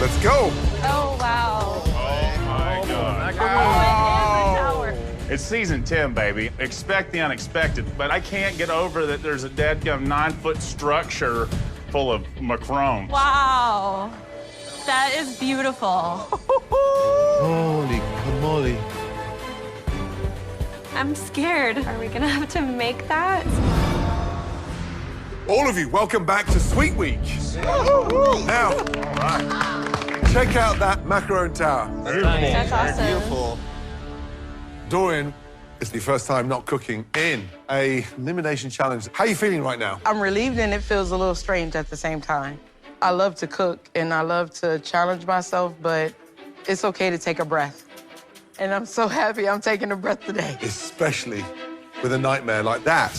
Let's go. Oh, wow. Oh, my God. Oh, it is a tower. It's season 10, baby. Expect the unexpected. But I can't get over that there's a dead-gum 9-foot structure full of macarons. Wow. That is beautiful. Holy camoli. I'm scared. Are we gonna have to make that? All of you, welcome back to Sweet Week. Now, check out that macaron tower. That's awesome. Beautiful. Dorian, it's the first time not cooking in a elimination challenge. How are you feeling right now? I'm relieved and it feels a little strange at the same time. I love to cook and I love to challenge myself, but it's okay to take a breath. And I'm so happy I'm taking a breath today. Especially with a nightmare like that.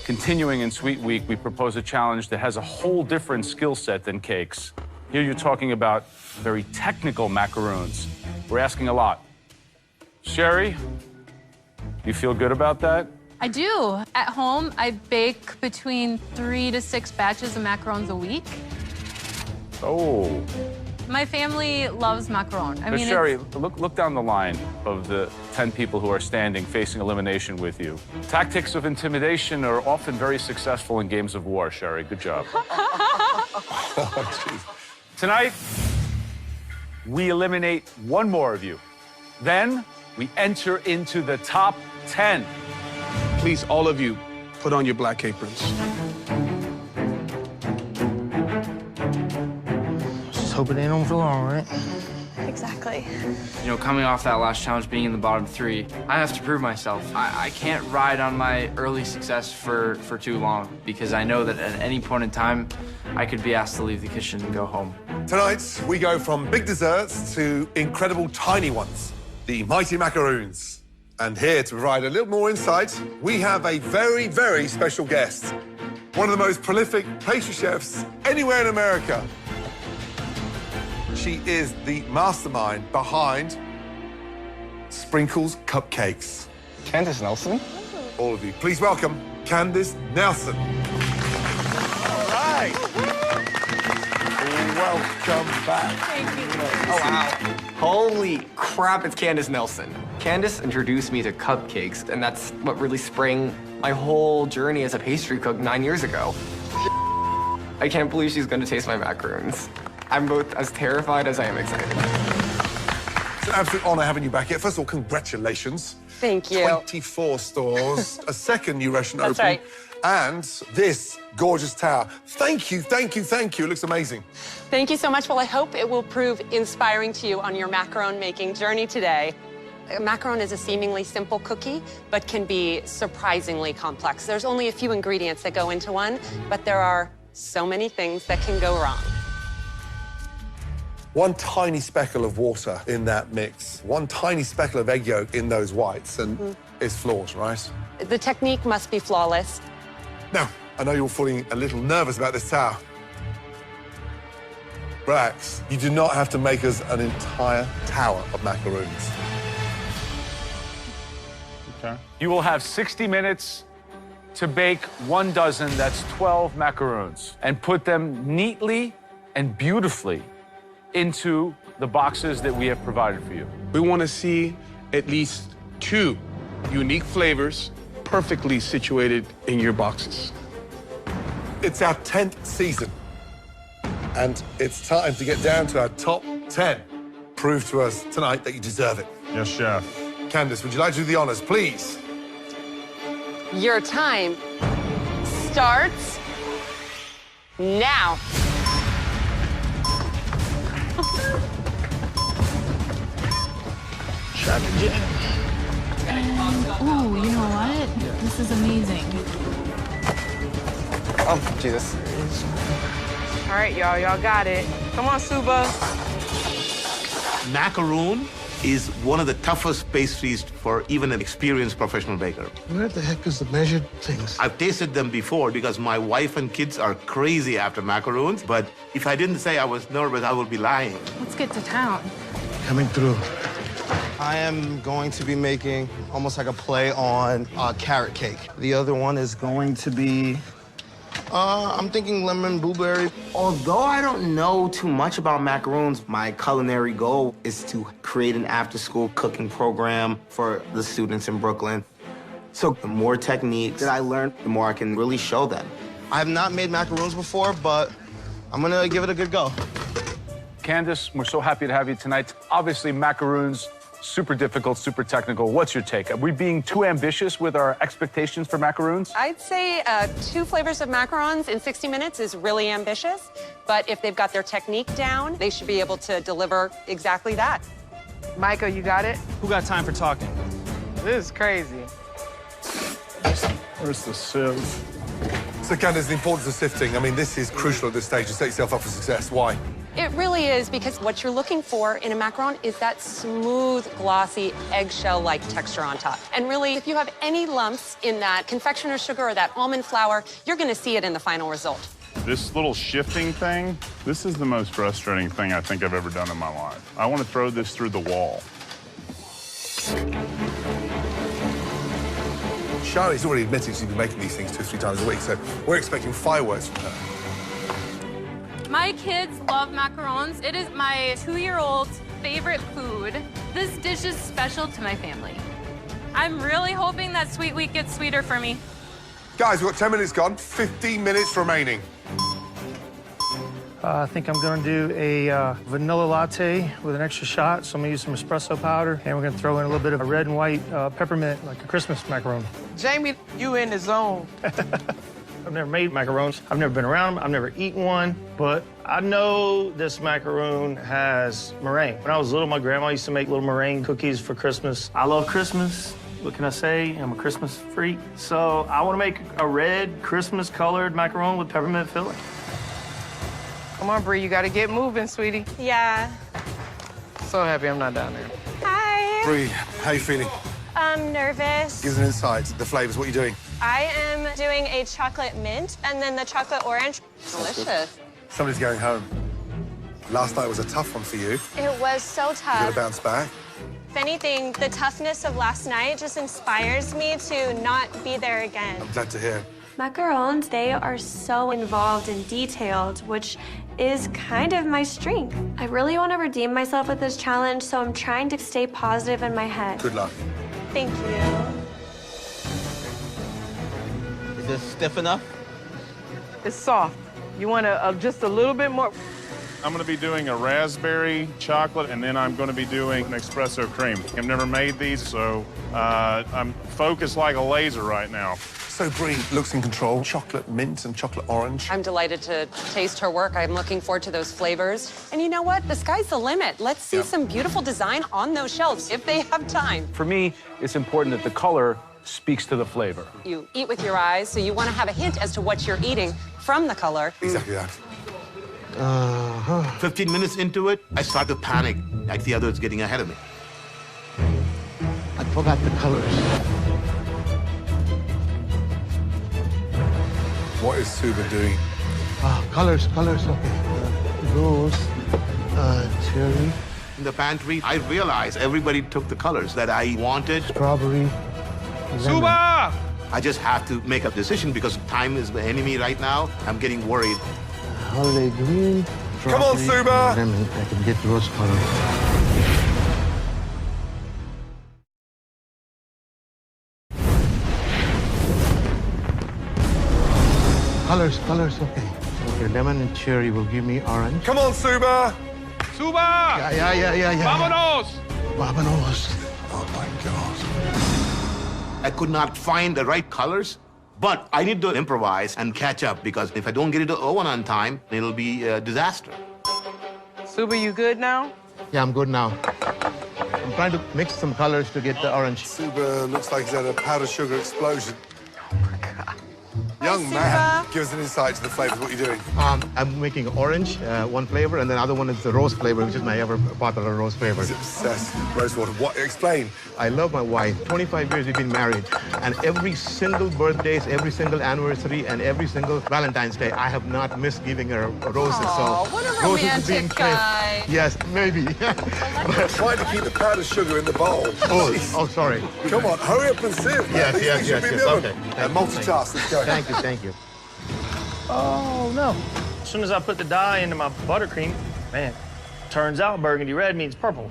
Continuing in Sweet Week, we propose a challenge that has a whole different skill set than cakes. Here you're talking about very technical macaroons. We're asking a lot. Sherry, you feel good about that? I do. At home, I bake between 3 to 6 batches of macarons a week. Oh. My family loves macaron. I But mean, Sherry, look down the line of the 10 people who are standing facing elimination with you. Tactics of intimidation are often very successful in games of war, Sherry. Good job. Tonight, we eliminate one more of you. Then, we enter into the top 10. Please, all of you, put on your black aprons. Just hope it ain't on for long, right? exactly. You know, coming off that last challenge, being in the bottom 3, I have to prove myself. I can't ride on my early success for too long because I know that at any point in time, I could be asked to leave the kitchen and go home. Tonight, we go from big desserts to incredible tiny ones, the mighty macaroons. And here to provide a little more insight, we have a very, very special guest. One of the most prolific pastry chefs anywhere in America. She is the mastermind behind Sprinkles Cupcakes. Candace Nelson? All of you, please welcome Candace Nelson. All right. Welcome back. Thank you. Oh, wow. Holy crap, it's Candace Nelson. Candace introduced me to cupcakes, and that's what really sprang my whole journey as a pastry cook 9 years ago. I can't believe she's gonna taste my macaroons. I'm both as terrified as I am excited. It's an absolute honor having you back here. First of all, congratulations. Thank you. 24 stores, a second new restaurant That's open, right. and this gorgeous tower. Thank you, thank you, thank you. It looks amazing. Thank you so much. Well, I hope it will prove inspiring to you on your macaron making journey today. A macaron is a seemingly simple cookie, but can be surprisingly complex. There's only a few ingredients that go into one, but there are so many things that can go wrong. One tiny speckle of water in that mix, one tiny speckle of egg yolk in those whites, and it's flawed, right? The technique must be flawless. Now, I know you're feeling a little nervous about this tower. Relax. You do not have to make us an entire tower of macaroons. Okay. You will have 60 minutes to bake 1 dozen, that's 12 macaroons, and put them neatly and beautifully into the boxes that we have provided for you. We want to see at least 2 unique flavors perfectly situated in your boxes. It's our 10th season, and it's time to get down to our top 10. Prove to us tonight that you deserve it. Yes, chef. Candace, would you like to do the honors, please? Your time starts now. Ooh, you know what? This is amazing. Oh, Jesus. All right, y'all got it. Come on, Suba. Macaroon is one of the toughest pastries for even an experienced professional baker. Where the heck is the measured things? I've tasted them before because my wife and kids are crazy after macaroons, but if I didn't say I was nervous, I would be lying. Let's get to town. Coming through. I am going to be making almost like a play on carrot cake. The other one is going to be I'm thinking lemon blueberry. Although I don't know too much about macaroons, my culinary goal is to create an after-school cooking program for the students in Brooklyn. So the more techniques that I learn, the more I can really show them. I have not made macaroons before, but I'm gonna give it a good go. Candace, we're so happy to have you tonight. Obviously, macaroons, super difficult, super technical. What's your take? Are we being too ambitious with our expectations for macaroons? I'd say 2 flavors of macarons in 60 minutes is really ambitious, but if they've got their technique down, they should be able to deliver exactly that. Michael, you got it? Who got time for talking? This is crazy. Where's the sieve? So, Candace, the importance of sifting. I mean, this is crucial at this stage to set yourself up for success. Why? It really is, because what you're looking for in a macaron is that smooth, glossy, eggshell-like texture on top. And really, if you have any lumps in that confectioner's sugar or that almond flour, you're gonna see it in the final result. This little shifting thing, this is the most frustrating thing I think I've ever done in my life. I want to throw this through the wall. Charlie's already admitted she's been making these things 2 or 3 times a week, so we're expecting fireworks from her. My kids love macarons. It is my 2-year-old's favorite food. This dish is special to my family. I'm really hoping that Sweet Week gets sweeter for me. Guys, we've got 10 minutes gone, 15 minutes remaining. I think I'm gonna do a vanilla latte with an extra shot. So I'm gonna use some espresso powder, and we're gonna throw in a little bit of a red and white peppermint, like a Christmas macaron. Jamie, you in the zone. I've never made macarons. I've never been around them. I've never eaten one, but I know this macaroon has meringue. When I was little, my grandma used to make little meringue cookies for Christmas. I love Christmas. What can I say? I'm a Christmas freak. So I want to make a red, Christmas-colored macaron with peppermint filling. Come on, Bree, you gotta get moving, sweetie. Yeah. So happy I'm not down there. Hi. Bree, how you feeling? I'm nervous. Give us an insight, the flavors, what are you doing? I am doing a chocolate mint and then the chocolate orange. Delicious. Somebody's going home. Last night was a tough one for you. It was so You gotta tough. bounce back. If anything, the toughness of last night just inspires me to not be there again. I'm glad to hear. Macarons, they are so involved and detailed, which is kind of my strength. I really want to redeem myself with this challenge, so I'm trying to stay positive in my head. Good luck. Thank you. Is this stiff enough? It's soft. You want just a little bit more. I'm going to be doing a raspberry chocolate, and then I'm going to be doing an espresso cream. I've never made these, so I'm focused like a laser right now. So Bree looks in control. Chocolate mint and chocolate orange. I'm delighted to taste her work. I'm looking forward to those flavors. And you know what? The sky's the limit. Let's see some beautiful design on those shelves if they have time. For me, it's important that the color speaks to the flavor. You eat with your eyes, so you want to have a hint as to what you're eating from the color. Exactly that. 15 minutes into it, I start to panic, like the other's getting ahead of me. I forgot the colors. What is Suba doing? Colors, okay. Rose, cherry. In the pantry, I realized everybody took the colors that I wanted. Strawberry. Suba! I just have to make a decision because time is the enemy right now. I'm getting worried. Holiday green. Come on, Suba! Lemon. I can get rose color. Colors, okay. Okay, lemon and cherry will give me orange. Come on, Suba! Suba! Yeah. Vámonos! Vámonos. Oh, my God. I could not find the right colors, but I need to improvise and catch up because if I don't get it to oven on time, it'll be a disaster. Suba, you good now? Yeah, I'm good now. I'm trying to mix some colors to get the orange. Suba looks like he's had a powdered sugar explosion. Young man, give us an insight to the flavors. What are you doing? I'm making orange, one flavor, and then the other one is the rose flavor, which is my ever popular rose flavor. He's obsessed with rose water. What? Explain. I love my wife. 25 years we've been married, and every single birthdays, every single anniversary, and every single Valentine's Day, I have not missed giving her roses. Aw, So what a roses romantic being guy. Yes, maybe. I'm trying to keep the powdered sugar in the bowl. Oh, sorry. Come on, hurry up and sieve. Yes. These things should be done. Okay. Multitask, let's go. Thank you. Oh, no. As soon as I put the dye into my buttercream, man, turns out burgundy red means purple.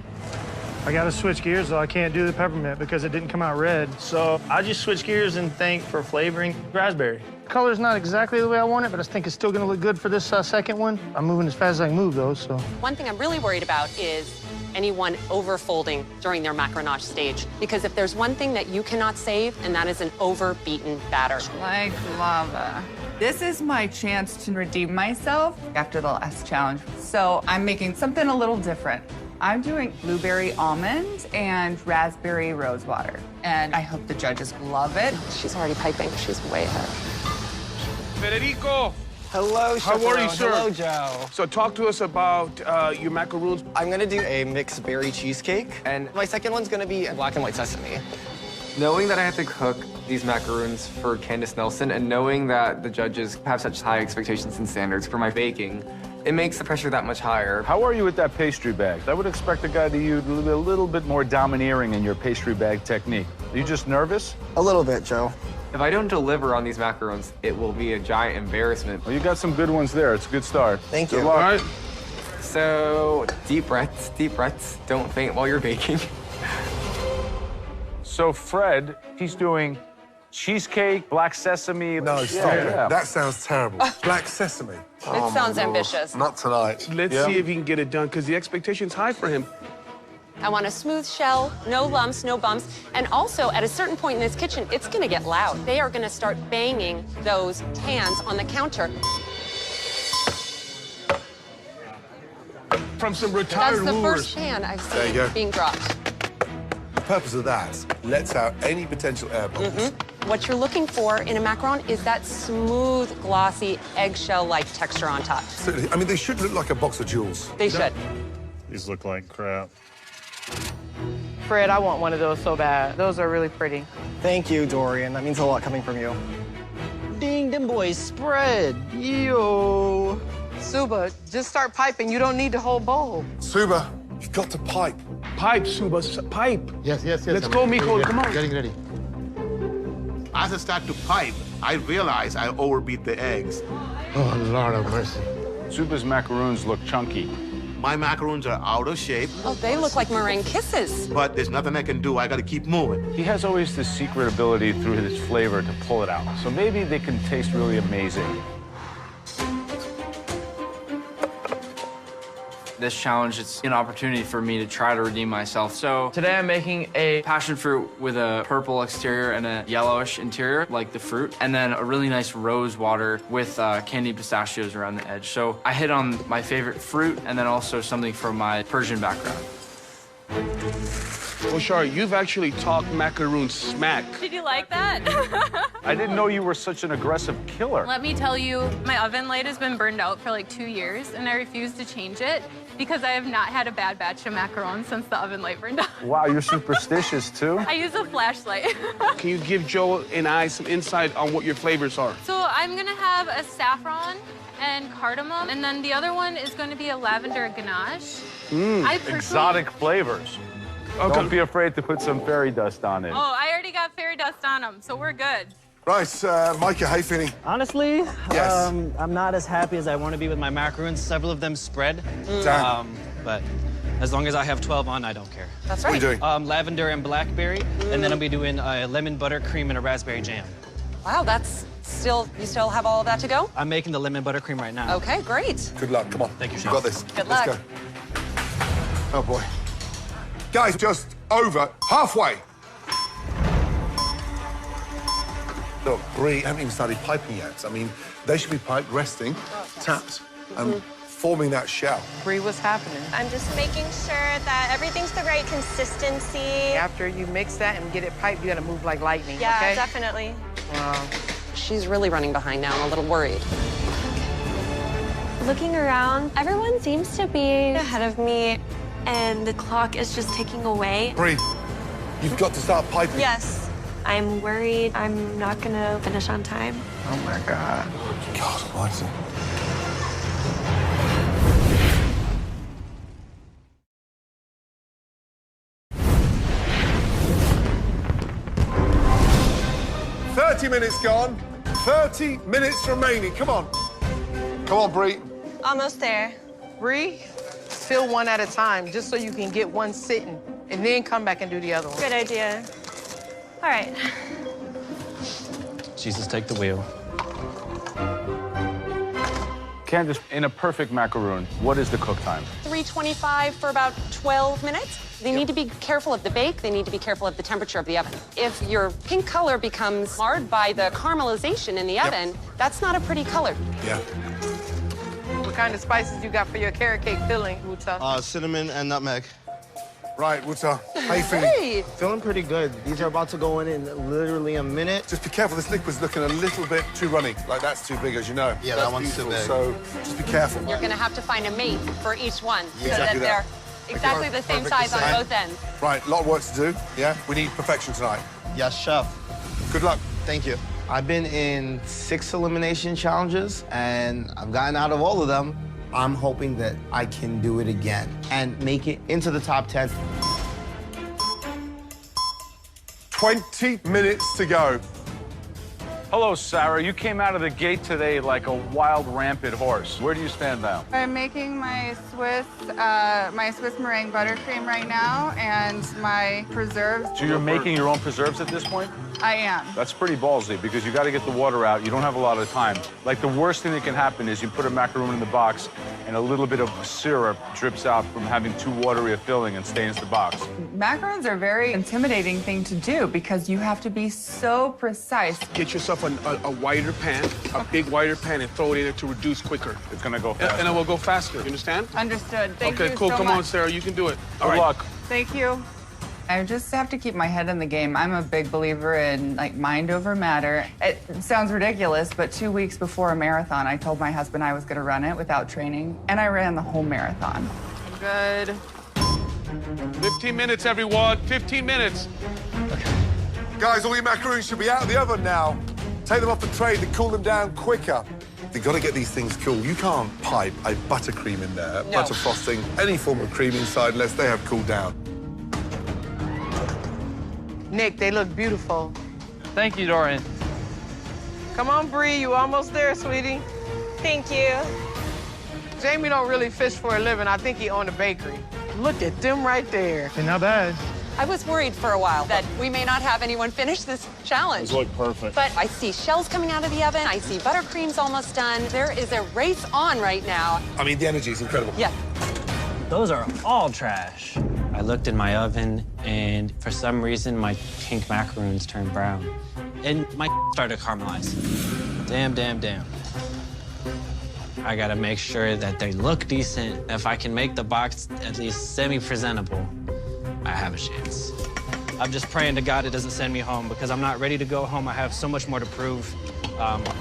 I gotta switch gears, though. I can't do the peppermint because it didn't come out red. So I just switch gears and think for flavoring, raspberry. Color's not exactly the way I want it, but I think it's still gonna look good for this second one. I'm moving as fast as I can move, though, so. One thing I'm really worried about is anyone overfolding during their macaronage stage. Because if there's one thing that you cannot save, and that is an overbeaten batter. Like lava. This is my chance to redeem myself after the last challenge. So I'm making something a little different. I'm doing blueberry almond and raspberry rose water. And I hope the judges love it. She's already piping. She's way ahead. Federico. Hello, How are you, chaperone. sir? Hello, Joe. So talk to us about your macaroons. I'm gonna do a mixed berry cheesecake, and my second one's gonna be black and white sesame. Knowing that I have to cook these macaroons for Candace Nelson, and knowing that the judges have such high expectations and standards for my baking, it makes the pressure that much higher. How are you with that pastry bag? I would expect a guy to use a little bit more domineering in your pastry bag technique. Are you just nervous? A little bit, Joe. If I don't deliver on these macarons, it will be a giant embarrassment. Well, you got some good ones there. It's a good start. Thank you. Good luck. All right. So, deep breaths, deep breaths. Don't faint while you're baking. So Fred, he's doing cheesecake, black sesame. No, stop it. Yeah. That sounds terrible. Black sesame. It sounds ambitious. Not tonight. Let's see if he can get it done, because the expectation's high for him. I want a smooth shell, no lumps, no bumps. And also, at a certain point in this kitchen, it's gonna get loud. They are gonna start banging those pans on the counter. From some retired That's the rulers. first pan I've There you seen go. being dropped. The purpose of that lets out any potential air bubbles. What you're looking for in a macaron is that smooth, glossy, eggshell-like texture on top. I mean, they should look like a box of jewels. They should. These look like crap. Fred, I want one of those so bad. Those are really pretty. Thank you, Dorian. That means a lot coming from you. Ding, them boys spread. Yo. Suba, just start piping. You don't need the whole bowl. Suba, you've got to pipe. Pipe, Suba, pipe. Yes. Let's go, Miko. Come on. Getting ready. As I start to pipe, I realize I overbeat the eggs. Oh, Lord of mercy. Suba's macaroons look chunky. My macaroons are out of shape, Oh, they look like meringue kisses. but there's nothing I can do. I gotta keep moving. He has always this secret ability through his flavor to pull it out. So maybe they can taste really amazing. This challenge, it's an opportunity for me to try to redeem myself. So today I'm making a passion fruit with a purple exterior and a yellowish interior, like the fruit, and then a really nice rose water with candied pistachios around the edge. So I hit on my favorite fruit and then also something from my Persian background. Well, Shar, you've actually talked macaroon smack. Did you like that? I didn't know you were such an aggressive killer. Let me tell you, my oven light has been burned out for like 2 years, and I refuse to change it because I have not had a bad batch of macarons since the oven light burned out. Wow, you're superstitious too? I use a flashlight. Can you give Joe and I some insight on what your flavors are? So I'm gonna have a saffron and cardamom, and then the other one is gonna be a lavender ganache. I personally- Exotic flavors. Okay. Don't be afraid to put some fairy dust on it. Oh, I already got fairy dust on them, so we're good. Right, Micah, how you feeling? Honestly, Yes. I'm not as happy as I want to be with my macaroons. Several of them spread. Damn. But as long as I have 12 on, I don't care. That's What are right. you doing? Lavender and blackberry, and then I'll be doing lemon buttercream and a raspberry jam. Wow, that's still, you still have all of that to go? I'm making the lemon buttercream right now. Okay, great. Good luck, come on. Thank you, You Chef. got this. Good Let's luck. go. Oh, boy. Guys, just over halfway. Look, Brie haven't even started piping yet. I mean, they should be piped, resting, tapped, and forming that shell. Bree, what's happening? I'm just making sure that everything's the right consistency. After you mix that and get it piped, you gotta move like lightning, Yeah, okay? definitely. Wow. She's really running behind now. I'm a little worried. Looking around, everyone seems to be ahead of me, and the clock is just ticking away. Brie, you've got to start piping. Yes. I'm worried I'm not gonna finish on time. Oh, my God. God almighty. "30 minutes gone, 30 minutes remaining. Come on. Come on, Bree. Almost there. Bree, fill one at a time, just so you can get one sitting, and then come back and do the other one. Good idea. All right. Jesus, take the wheel. Candace, in a perfect macaroon, what is the cook time? 325 for about 12 minutes. They need to be careful of the bake. They need to be careful of the temperature of the oven. If your pink color becomes marred by the caramelization in the oven, that's not a pretty color. Yeah. What kind of spices you got for your carrot cake filling, Wuta? Cinnamon and nutmeg. Right, Wuta, how you feeling? Hey! Feeling pretty good. These are about to go in literally a minute. Just be careful, this liquid's looking a little bit too runny. Like, that's too big, as you know. Yeah, That's that one's too beautiful, big. So just be careful. You're going to have to find a mate for each one so Exactly that that. they're exactly the same Perfect, size the on same. both ends. Right, a lot of work to do, yeah? We need perfection tonight. Yes, chef. Good luck. Thank you. I've been in 6 elimination challenges, and I've gotten out of all of them. I'm hoping that I can do it again and make it into the top 10. 20 minutes to go. Hello, Sarah. You came out of the gate today like a wild, rampant horse. Where do you stand now? I'm making my Swiss meringue buttercream right now, and my preserves. So you're making your own preserves at this point? I am. That's pretty ballsy because you got to get the water out. You don't have a lot of time. Like the worst thing that can happen is you put a macaroon in the box and a little bit of syrup drips out from having too watery a filling and stains the box. Macarons are a very intimidating thing to do because you have to be so precise. Get yourself a wider pan, a big wider pan, and throw it in there to reduce quicker. It's going to go faster. And it will go faster. You understand? Understood. Thank you Okay, cool. so Come much. on, Sarah. You can do it. Good luck. Thank you. I just have to keep my head in the game. I'm a big believer in like mind over matter. It sounds ridiculous, but 2 weeks before a marathon, I told my husband I was going to run it without training, and I ran the whole marathon. Good. 15 minutes, everyone. 15 minutes. Guys, all your macaroons should be out of the oven now. Take them off the tray to cool them down quicker. You've got to get these things cool. You can't pipe a buttercream in there, butter frosting, any form of cream inside unless they have cooled down. Nick, they look beautiful. Thank you, Dorian. Come on, Bree, you almost there, sweetie. Thank you. Jamie don't really fish for a living. I think he owned a bakery. Look at them right there. They're not bad. I was worried for a while that we may not have anyone finish this challenge. Those look perfect. But I see shells coming out of the oven. I see buttercream's almost done. There is a race on right now. I mean, the energy is incredible. Yeah. Those are all trash. I looked in my oven, and for some reason, my pink macaroons turned brown. And my started to caramelize. Damn, damn, damn. I gotta make sure that they look decent. If I can make the box at least semi-presentable, I have a chance. I'm just praying to God it doesn't send me home because I'm not ready to go home. I have so much more to prove.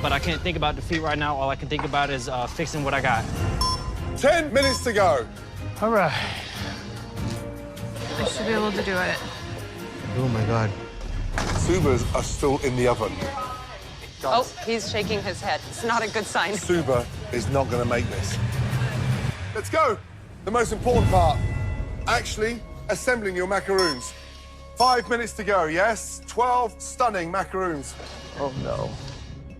But I can't think about defeat right now. All I can think about is fixing what I got. 10 minutes to go. All right. I should be able to do it. Oh, my God. Subas are still in the oven. Oh, he's shaking his head. It's not a good sign. Suba is not going to make this. Let's go. The most important part. Actually assembling your macaroons. 5 minutes to go, yes? 12 stunning macaroons. Oh, no.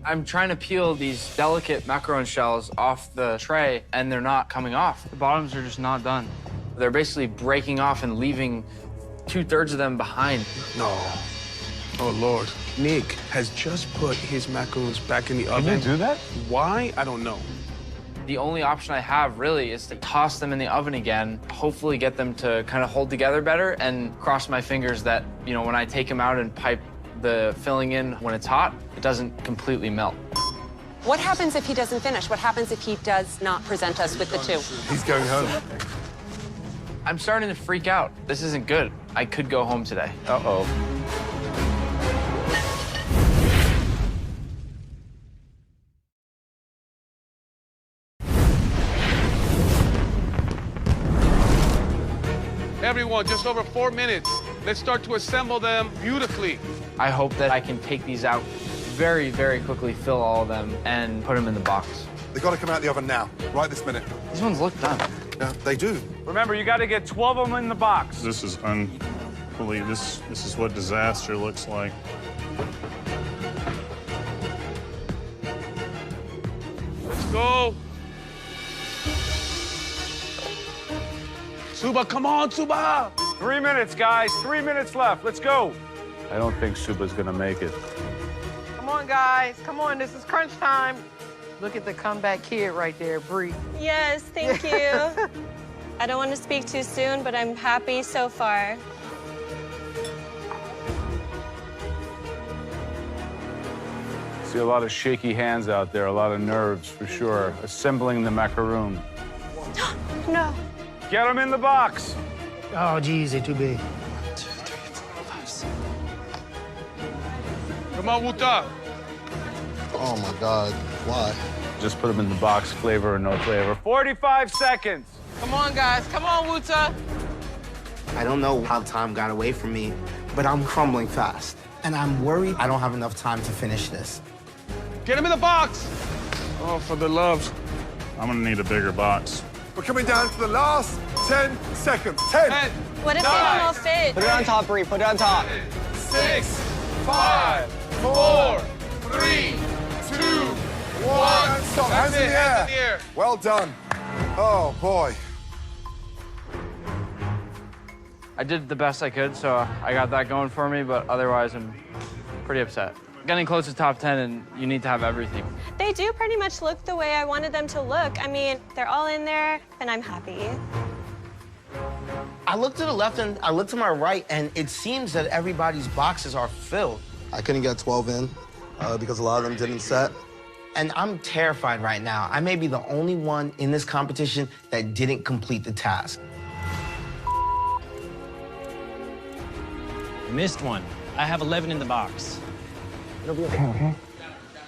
I'm trying to peel these delicate macaron shells off the tray, and they're not coming off. The bottoms are just not done. They're basically breaking off and leaving 2/3 of them behind. No. Oh, Lord. Nick has just put his macaroons back in the oven. Can you do that? Why? I don't know. The only option I have, really, is to toss them in the oven again, hopefully get them to kind of hold together better, and cross my fingers that, you know, when I take them out and pipe the filling in when it's hot, it doesn't completely melt. What happens if he doesn't finish? What happens if he does not present us with the two? He's going home. I'm starting to freak out. This isn't good. I could go home today. Uh-oh. Everyone, just over 4 minutes. Let's start to assemble them beautifully. I hope that I can take these out very, very quickly, fill all of them, and put them in the box. They've got to come out the oven now, right this minute. These ones look done. Yeah, they do. Remember, you got to get 12 of them in the box. This is unbelievable. This is what disaster looks like. Let's go. Suba, come on, Suba! 3 minutes, guys. 3 minutes left. Let's go. I don't think Suba's gonna make it. Come on, guys. Come on, this is crunch time. Look at the comeback kid right there, Bree. Yes, thank you. I don't want to speak too soon, but I'm happy so far. See a lot of shaky hands out there, a lot of nerves for sure. Assembling the macaroon. No. Get them in the box. Oh, geez, they're too big. 1, 2, 3, 4, 5, 6. Come on, Wuta. Oh my God, why? Just put them in the box, flavor or no flavor. 45 seconds. Come on, guys. Come on, Wuta. I don't know how time got away from me, but I'm crumbling fast. And I'm worried I don't have enough time to finish this. Get him in the box. Oh, for the love. I'm gonna need a bigger box. We're coming down to the last 10 seconds. 10. What if they don't all fit? Put it on top, Bree. Put it on top. 6, 5, 4, 3, 2, 1. Stop. Hands in the air. Well done. Oh, boy. I did the best I could, so I got that going for me, but otherwise I'm pretty upset. Getting close to top 10, and you need to have everything. They do pretty much look the way I wanted them to look. I mean, they're all in there, and I'm happy. I looked to the left and I looked to my right, and it seems that everybody's boxes are filled. I couldn't get 12 in because a lot of them didn't set. And I'm terrified right now. I may be the only one in this competition that didn't complete the task. Missed one. I have 11 in the box. It'll be okay, okay?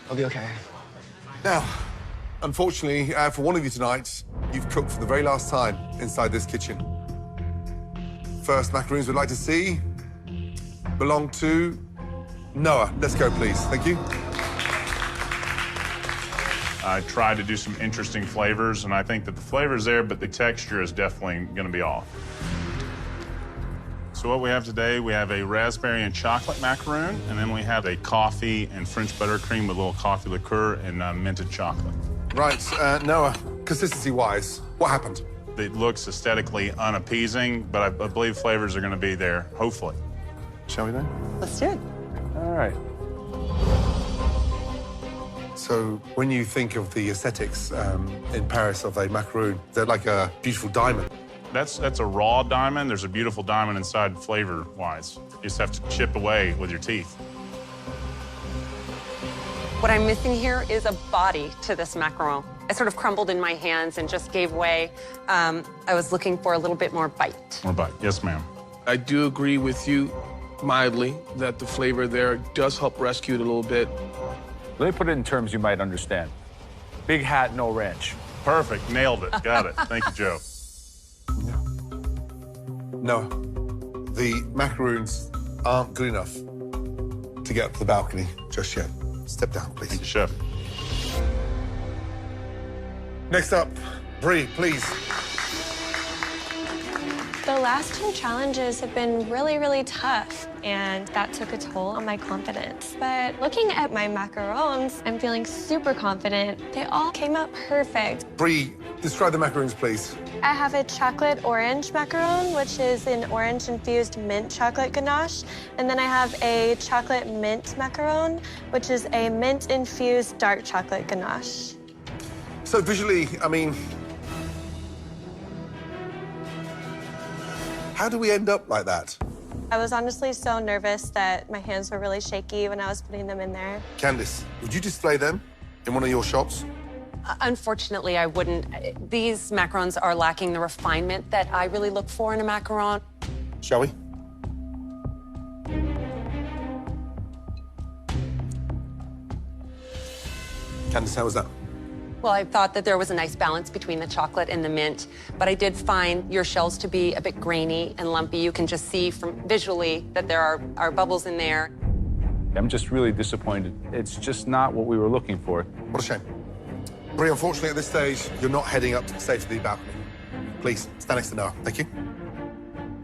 It'll be okay. Now, unfortunately, for one of you tonight, you've cooked for the very last time inside this kitchen. First macaroons we'd like to see belong to Noah. Let's go, please. Thank you. I tried to do some interesting flavors, and I think that the flavor's there, but the texture is definitely gonna be off. So what we have today, we have a raspberry and chocolate macaroon, and then we have a coffee and French buttercream with a little coffee liqueur and minted chocolate. Right, Noah, consistency-wise, what happened? It looks aesthetically unappeasing, but I believe flavors are gonna be there, hopefully. Shall we then? Let's do it. All right. So when you think of the aesthetics in Paris of a macaroon, they're like a beautiful diamond. That's a raw diamond. There's a beautiful diamond inside flavor-wise. You just have to chip away with your teeth. What I'm missing here is a body to this macaron. It sort of crumbled in my hands and just gave way. I was looking for a little bit more bite. More bite. Yes, ma'am. I do agree with you mildly that the flavor there does help rescue it a little bit. Let me put it in terms you might understand. Big hat, no ranch. Perfect. Nailed it. Got it. Thank you, Joe. Noah, the macaroons aren't good enough to get up to the balcony just yet. Step down, please. Thank you, Chef. Next up, Bree, please. The last 2 challenges have been really, really tough, and that took a toll on my confidence. But looking at my macarons, I'm feeling super confident. They all came out perfect. Bree, describe the macaroons, please. I have a chocolate orange macaron, which is an orange-infused mint chocolate ganache. And then I have a chocolate mint macaron, which is a mint-infused dark chocolate ganache. So visually, I mean, how do we end up like that? I was honestly so nervous that my hands were really shaky when I was putting them in there. Candice, would you display them in one of your shops? Unfortunately, I wouldn't. These macarons are lacking the refinement that I really look for in a macaron. Shall we? Candice, how was that? Well, I thought that there was a nice balance between the chocolate and the mint, but I did find your shells to be a bit grainy and lumpy. You can just see from visually that there are bubbles in there. I'm just really disappointed. It's just not what we were looking for. What a shame. Bree, unfortunately, at this stage, you're not heading up to the safety balcony. Please, stand next to Noah. Thank you.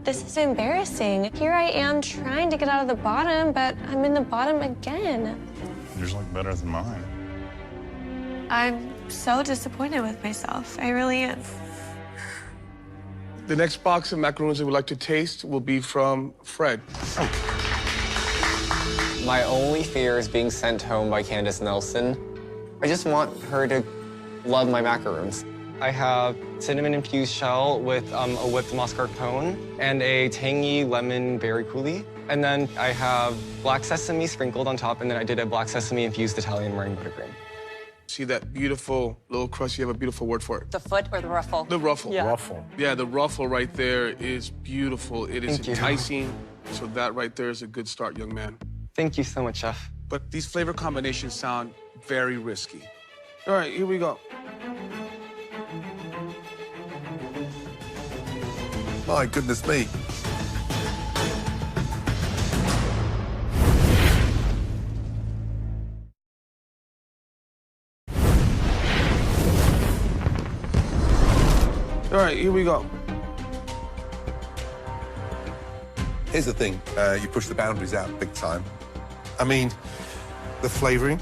This is embarrassing. Here I am trying to get out of the bottom, but I'm in the bottom again. Yours look better than mine. I'm so disappointed with myself. I really am. The next box of macaroons that we'd like to taste will be from Fred. My only fear is being sent home by Candace Nelson. I just want her to love my macaroons. I have cinnamon-infused shell with a whipped mascarpone and a tangy lemon berry coulis. And then I have black sesame sprinkled on top, and then I did a black sesame-infused Italian meringue buttercream. See that beautiful little crust? You have a beautiful word for it. The foot or the ruffle? The ruffle. Yeah. Ruffle. Yeah, the ruffle right there is beautiful. It is Thank you. enticing. So that right there is a good start, young man. Thank you so much, Chef. But these flavor combinations sound very risky. All right, here we go. My goodness me. All right, here we go. Here's the thing, you push the boundaries out big time. I mean, the flavoring,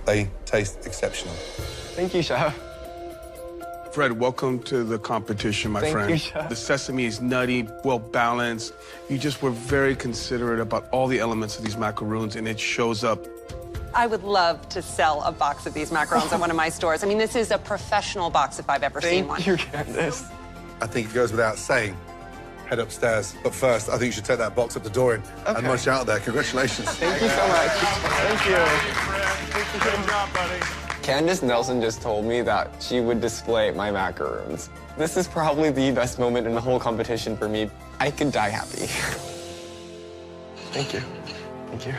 they taste exceptional. Thank you, Chef. Fred, welcome to the competition, my Thank friend. you, Chef. The sesame is nutty, well-balanced. You just were very considerate about all the elements of these macaroons, and it shows up. I would love to sell a box of these macarons at one of my stores. I mean, this is a professional box if I've ever seen one. Thank you, Candace. I think it goes without saying, head upstairs. But first, I think you should take that box up to Dorian and munch out there. Congratulations. Thank you so much. Thank you. Good job, buddy. Candace Nelson just told me that she would display my macaroons. This is probably the best moment in the whole competition for me. I could die happy. Thank you. Thank you.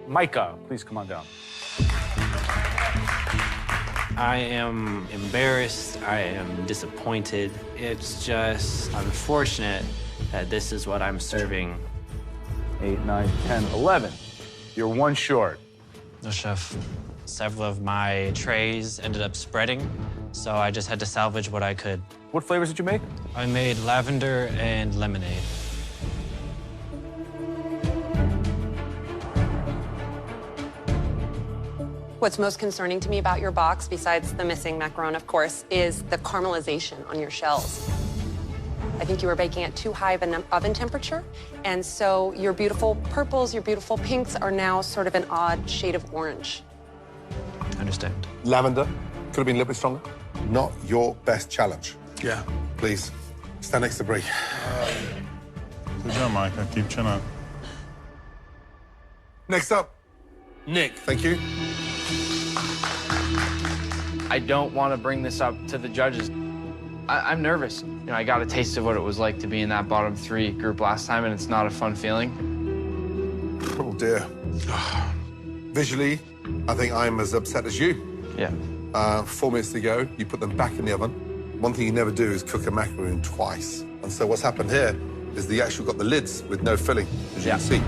Micah, please come on down. I am embarrassed. I am disappointed. It's just unfortunate that this is what I'm serving. 8, 9, 10, 11. You're one short. No, Chef. Several of my trays ended up spreading, so I just had to salvage what I could. What flavors did you make? I made lavender and lemonade. What's most concerning to me about your box, besides the missing macaron, of course, is the caramelization on your shells. I think you were baking at too high of an oven temperature, and so your beautiful purples, your beautiful pinks are now sort of an odd shade of orange. I understand. Lavender, could have been a little bit stronger. Not your best challenge. Yeah. Please, stand next to Brie. Good job, Micah. Keep chin up. Next up, Nick, thank you. I don't want to bring this up to the judges. I'm nervous. You know, I got a taste of what it was like to be in that bottom 3 group last time, and it's not a fun feeling. Oh, dear. Visually, I think I'm as upset as you. Yeah. 4 minutes to go, you put them back in the oven. One thing you never do is cook a macaroon twice. And so what's happened here is the actual got the lids with no filling, as you can see.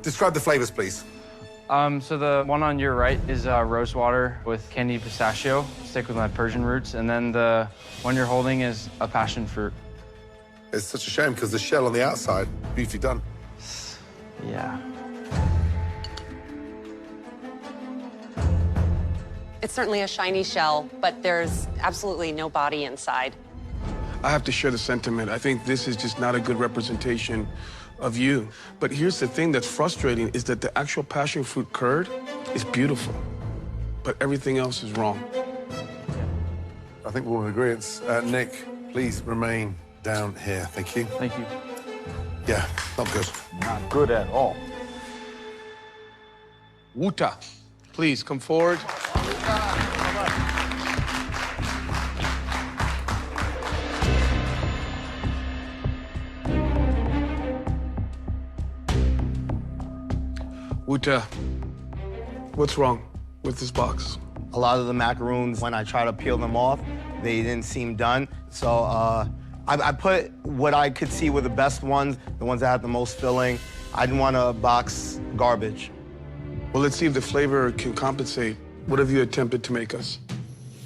Describe the flavors, please. So the one on your right is rose water with candied pistachio. Stick with my Persian roots. And then the one you're holding is a passion fruit. It's such a shame because the shell on the outside, beautifully done. Yeah. It's certainly a shiny shell, but there's absolutely no body inside. I have to share the sentiment. I think this is just not a good representation of you. But here's the thing that's frustrating is that the actual passion fruit curd is beautiful, but everything else is wrong. I think we're all in agreement. Nick, please remain down here. Thank you. Thank you. Yeah, not good. Not good at all. Wuta, please come forward. Wuta, what's wrong with this box? A lot of the macaroons, when I try to peel them off, they didn't seem done. So I put what I could see were the best ones, the ones that had the most filling. I didn't want to box garbage. Well, let's see if the flavor can compensate. What have you attempted to make us?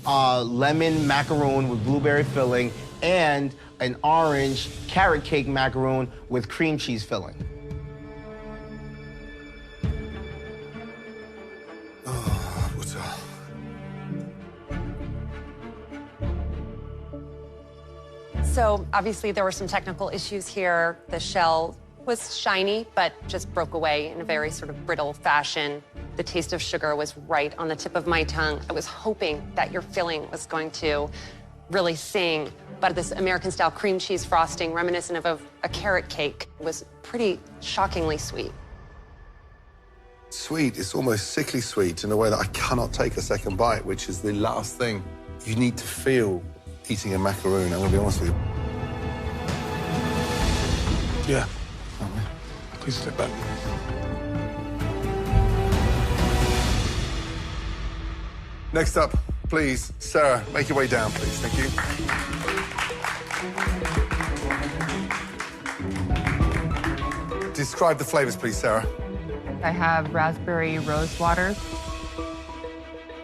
Lemon macaroon with blueberry filling and an orange carrot cake macaroon with cream cheese filling. So obviously there were some technical issues here. The shell was shiny, but just broke away in a very sort of brittle fashion. The taste of sugar was right on the tip of my tongue. I was hoping that your filling was going to really sing, but this American-style cream cheese frosting, reminiscent of a carrot cake, was pretty shockingly sweet. Sweet, it's almost sickly sweet in a way that I cannot take a second bite, which is the last thing you need to feel eating a macaroon, I'm gonna be honest with you. Yeah. Please step back. Next up, please, Sarah, make your way down, please. Thank you. Describe the flavors, please, Sarah. I have raspberry rosewater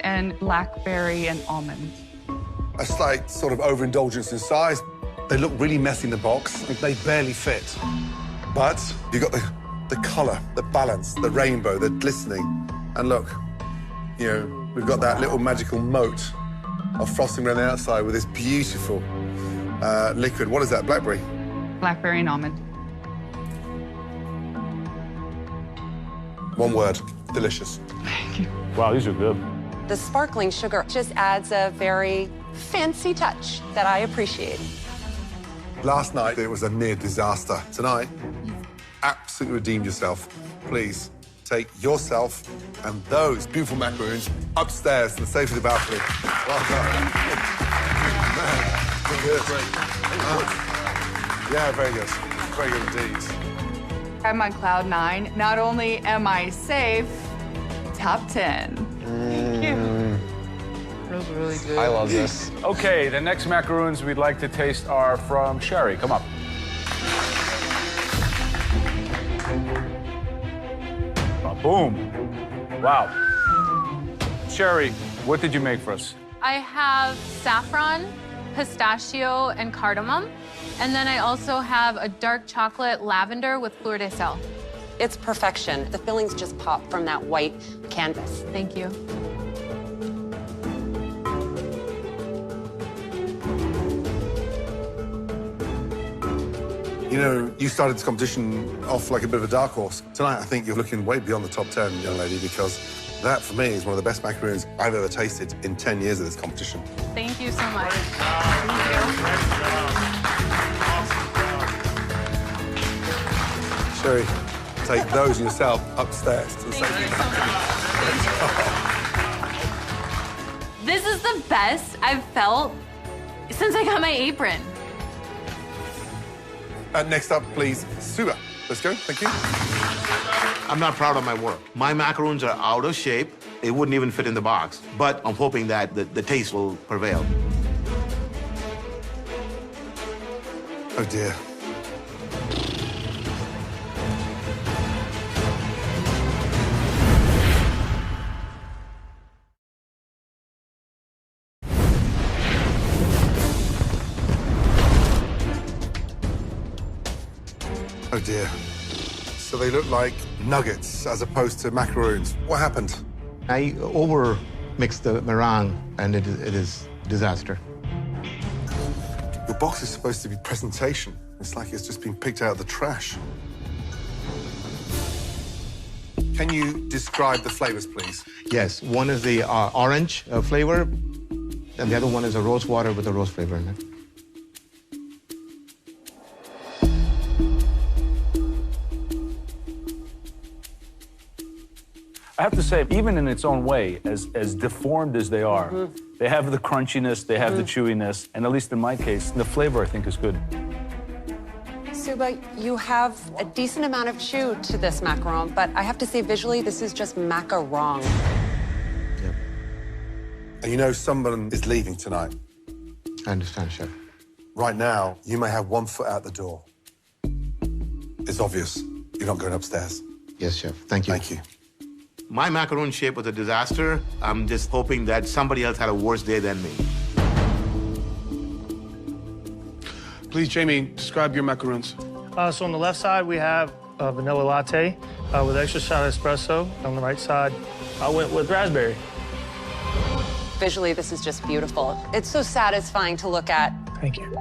and blackberry and almond. A slight sort of overindulgence in size. They look really messy in the box. They barely fit. But you've got the color, the balance, the rainbow, the glistening. And look, you know, we've got that little magical moat of frosting around the outside with this beautiful liquid. What is that, blackberry? Blackberry and almond. One word, delicious. Wow, these are good. The sparkling sugar just adds a very fancy touch that I appreciate. Last night, it was a near disaster. Tonight, you've absolutely redeemed yourself. Please, take yourself and those beautiful macaroons upstairs to the safety of the balcony. Well done. Man, good. Yeah, very good. Very good indeed. I'm on cloud 9. Not only am I safe, top 10. Thank you. That was really good. I love this. Okay, the next macaroons we'd like to taste are from Sherry. Come up. Boom. Wow. Sherry, what did you make for us? I have saffron, pistachio, and cardamom. And then I also have a dark chocolate lavender with fleur de sel. It's perfection. The fillings just pop from that white canvas. Thank you. You know, you started this competition off like a bit of a dark horse. Tonight, I think you're looking way beyond the top 10, young lady, because that, for me, is one of the best macaroons I've ever tasted in 10 years of this competition. Thank you so much. Sherry, take those yourself upstairs to the safety of the balcony. This is the best I've felt since I got my apron. Next up, please, Suba. Let's go. Thank you. I'm not proud of my work. My macaroons are out of shape. They wouldn't even fit in the box. But I'm hoping that the taste will prevail. Oh, dear. Oh, dear. So they look like nuggets as opposed to macaroons. What happened? I over-mixed the meringue, and it is disaster. Your box is supposed to be presentation. It's like it's just been picked out of the trash. Can you describe the flavors, please? Yes, one is the orange flavor, and the other one is a rose water with a rose flavor in it. I have to say, even in its own way, as deformed as they are, they have the crunchiness, they have the chewiness, and at least in my case, the flavor, I think, is good. Suba, you have a decent amount of chew to this macaron, but I have to say, visually, this is just macaron. Yep. And you know someone is leaving tonight. I understand, Chef. Right now, you may have one foot out the door. It's obvious. You're not going upstairs. Yes, Chef. Thank you. Thank you. My macaroon shape was a disaster. I'm just hoping that somebody else had a worse day than me. Please, Jamie, describe your macaroons. So on the left side, we have a vanilla latte with extra shot of espresso. On the right side, I went with raspberry. Visually, this is just beautiful. It's so satisfying to look at. Thank you.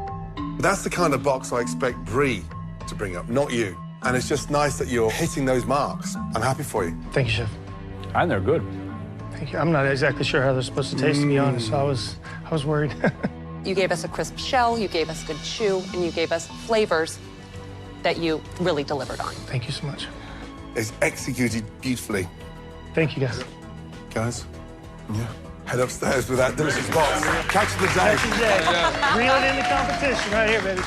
That's the kind of box I expect Brie to bring up, not you. And it's just nice that you're hitting those marks. I'm happy for you. Thank you, Chef. And they're good. Thank you. I'm not exactly sure how they're supposed to taste, to be honest. I was worried. You gave us a crisp shell, you gave us a good chew, and you gave us flavors that you really delivered on. Thank you so much. It's executed beautifully. Thank you, guys. Guys, yeah. Head upstairs with that delicious box. Catch the day. Catch the day. Reel it in the competition right here, baby.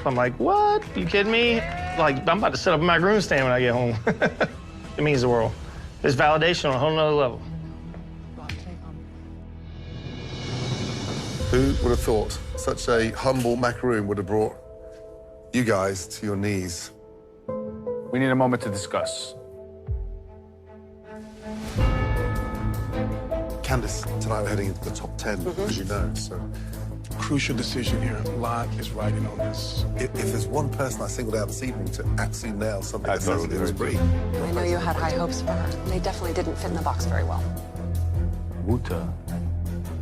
I'm like, what? You kidding me? Like, I'm about to set up a macaroon stand when I get home. It means the world. It's validation on a whole nother level. Who would have thought such a humble macaroon would have brought you guys to your knees? We need a moment to discuss. Candace, tonight we're heading into the top 10, as you know, so... Crucial decision here. A lot is riding on this. If there's one person I singled out this evening to absolutely nail something, it was Brie. I know you had high hopes for her. They definitely didn't fit in the box very well. Wuta.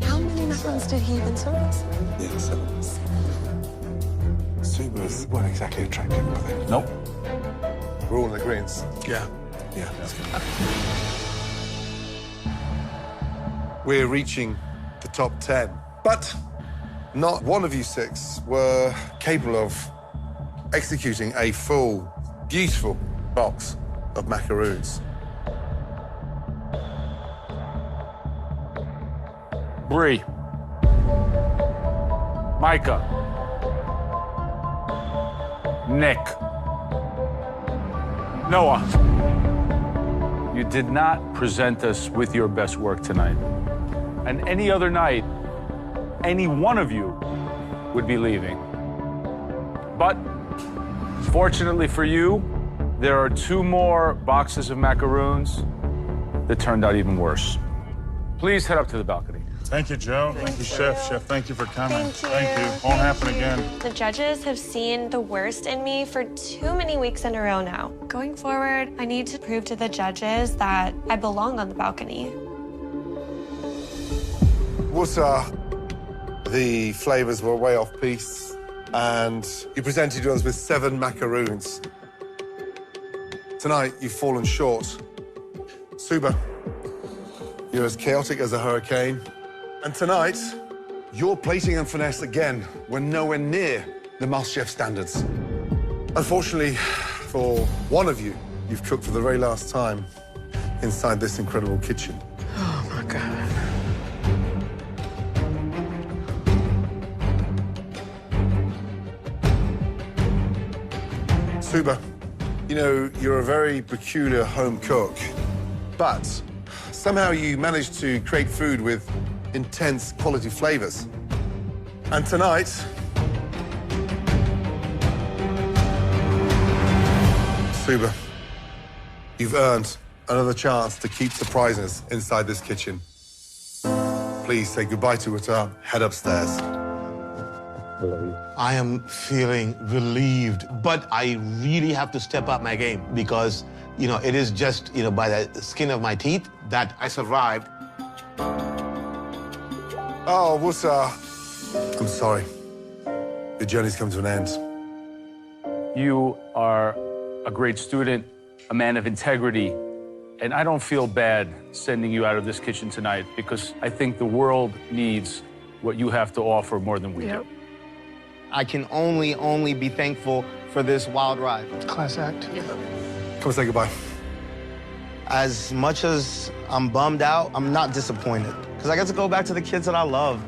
How many macarons did he even serve us? Yeah, 7. Subas weren't exactly attractive, were they? Nope. We're all in agreement. Yeah. Yeah, that's good. We're reaching the top 10, but not one of you 6 were capable of executing a full, beautiful box of macaroons. Brie. Micah. Nick. Noah. You did not present us with your best work tonight. And any other night, any one of you would be leaving. But fortunately for you, there are 2 more boxes of macaroons that turned out even worse. Please head up to the balcony. Thank you, Joe. Thank you, Chef. Chef, thank you for coming. Thank you. Won't happen again. The judges have seen the worst in me for too many weeks in a row now. Going forward, I need to prove to the judges that I belong on the balcony. The flavors were way off piece, and you presented us with 7 macaroons. Tonight, you've fallen short. Suba, you're as chaotic as a hurricane. And tonight, your plating and finesse again were nowhere near the Masterchef standards. Unfortunately, for one of you, you've cooked for the very last time inside this incredible kitchen. Oh, my God. Suba, you know, you're a very peculiar home cook, but somehow you managed to create food with intense quality flavors. And tonight, Suba, you've earned another chance to keep surprises inside this kitchen. Please say goodbye to Uta. Head upstairs. I am feeling relieved, but I really have to step up my game because, you know, it is just, you know, by the skin of my teeth that I survived. Oh, Wusa, I'm sorry. Your journey's come to an end. You are a great student, a man of integrity, and I don't feel bad sending you out of this kitchen tonight because I think the world needs what you have to offer more than we do. I can only be thankful for this wild ride. Class act. Come say goodbye. As much as I'm bummed out, I'm not disappointed. Because I get to go back to the kids that I love.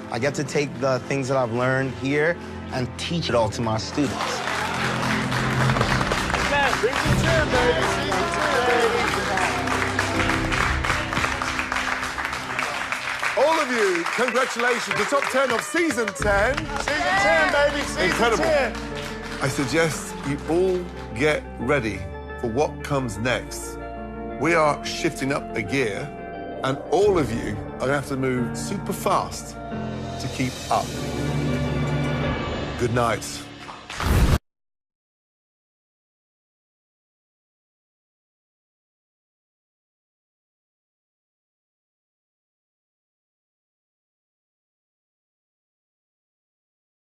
I get to take the things that I've learned here and teach it all to my students. All of you, congratulations. The top 10 of season 10. Season 10, baby. Season Incredible. 10. I suggest you all get ready for what comes next. We are shifting up a gear, and all of you are gonna have to move super fast to keep up. Good night.